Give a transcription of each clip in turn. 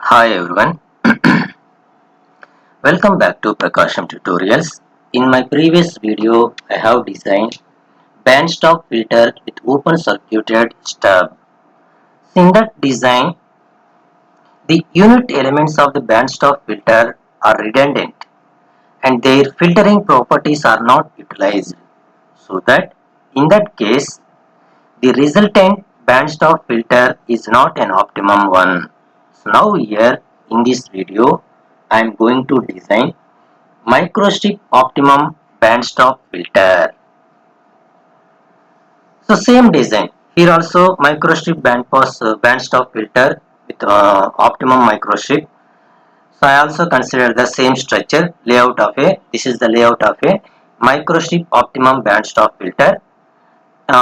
Hi everyone, welcome back to PRAKASAM tutorials. In my previous video, I have designed bandstop filter with open circuited stub. In that design, the unit elements of the bandstop filter are redundant and their filtering properties are not utilized. So that in that case, the resultant bandstop filter is not an optimum one. So now here in this video, I am going to design Microstrip Optimum bandstop filter. So same design. Here also Microstrip bandstop filter with Optimum Microstrip. So I also consider the same structure layout of a. This is the layout of a Microstrip Optimum bandstop filter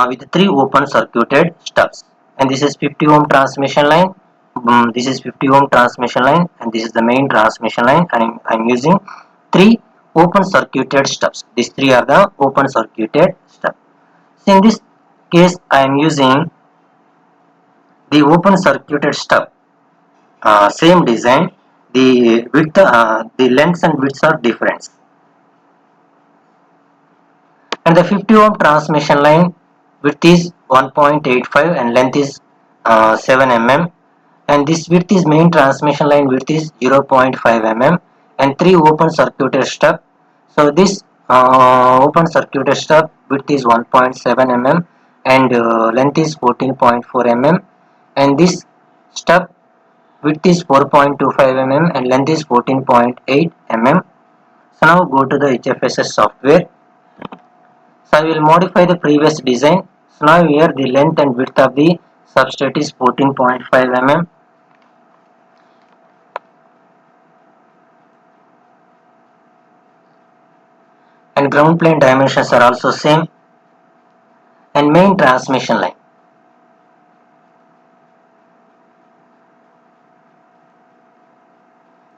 with three open circuited stubs. And this is 50 ohm transmission line. This is 50 ohm transmission line, and this is the main transmission line. And I'm using three open circuited stubs. These three are the open circuited stubs. So in this case, I am using the open circuited stub. Same design. The lengths and widths are different. And the 50 ohm transmission line width is 1.85 and length is 7 mm, and this width is main transmission line width is 0.5 mm and 3 open circuited stub. So this open circuited stub width is 1.7 mm and length is 14.4 mm, and this stub width is 4.25 mm and length is 14.8 mm. So now go to the HFSS software. So I will modify the previous design. So now here the length and width of the substrate is 14.5 mm and ground plane dimensions are also same, and main transmission line.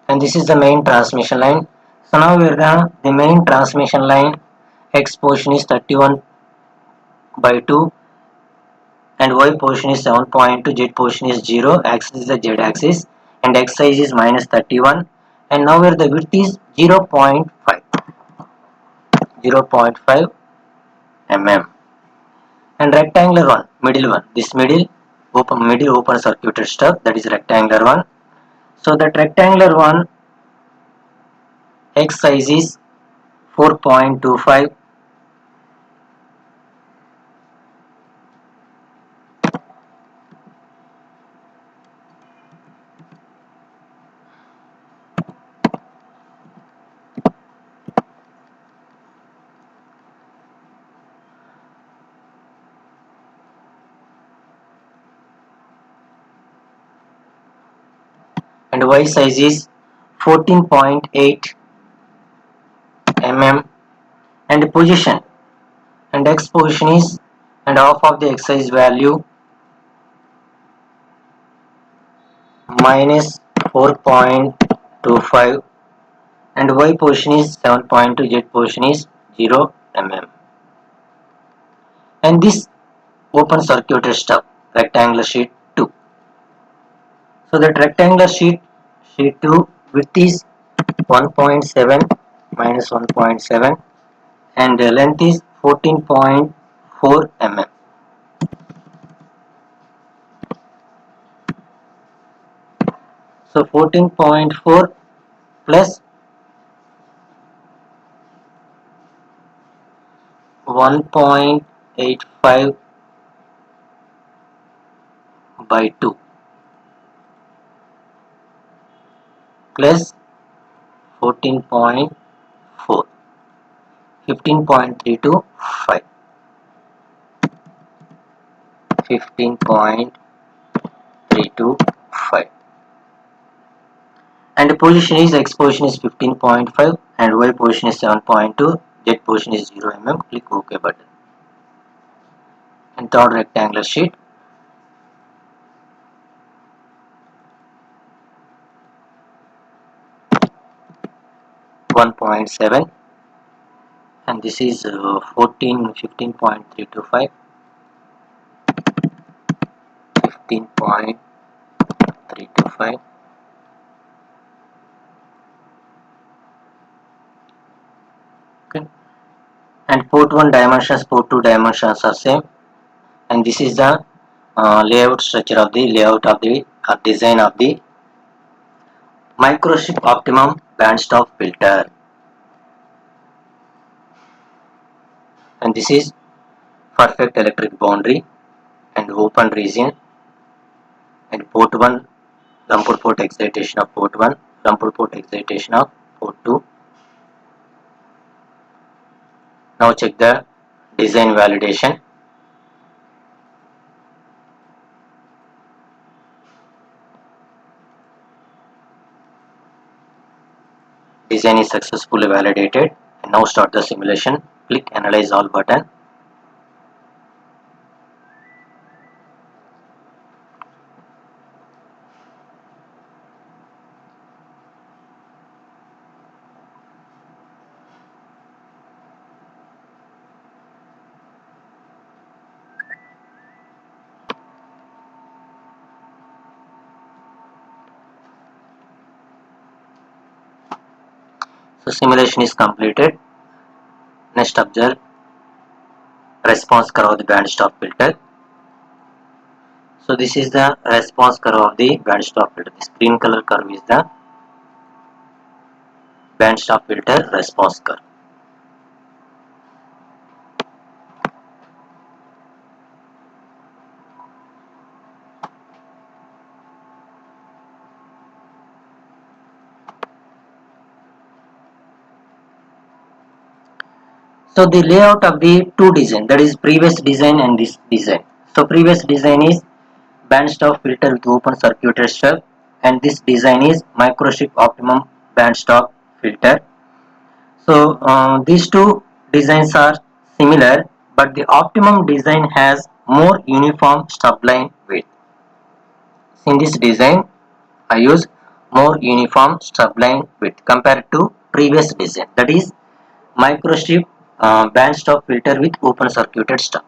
And this is the main transmission line. So now we are done. The main transmission line X portion is 31/2 and Y portion is 7.2, Z portion is 0, axis is the Z axis and X size is minus 31, and now where the width is 0.5 mm, and rectangular one, this middle open circuited stub, that is rectangular one. So that rectangular one X size is 4.25 and Y size is 14.8 mm, and position and X position is and half of the X size value minus 4.25 and Y position is 7.2, Z position is 0 mm, and this open circuited stub rectangular sheet 2. So that rectangular sheet 2 width is 1.7 minus 1.7 and length is 14.4 mm. So 14.4 plus 1.85 by 2 plus 14.4, 15.325, 15.325, and the position is X position is 15.5 and Y position is 7.2, Z position is 0 mm. Click OK button. And third rectangular sheet, (1.7) and this is 15.325, 15.325, and port 1 dimensions, port 2 dimensions are same. And this is the layout structure of the layout of the design of the microstrip optimum bandstop filter. And this is perfect electric boundary and open region, and port 1 lumped port excitation of port 1, lumped port excitation of port 2. Now check the design validation. Design is successfully validated. And now start the simulation. Click analyze all button. So simulation is completed. Next observe response curve of the band stop filter. So this is the response curve of the band stop filter. This green color curve is the band stop filter response curve. So the layout of the two design, that is previous design and this design. So previous design is band stop filter with open circuited stub, and this design is microstrip optimum band stop filter. So these two designs are similar, but the optimum design has more uniform stub line width. In this design, I use more uniform stub line width compared to previous design, that is microstrip band stop filter with open circuited stub.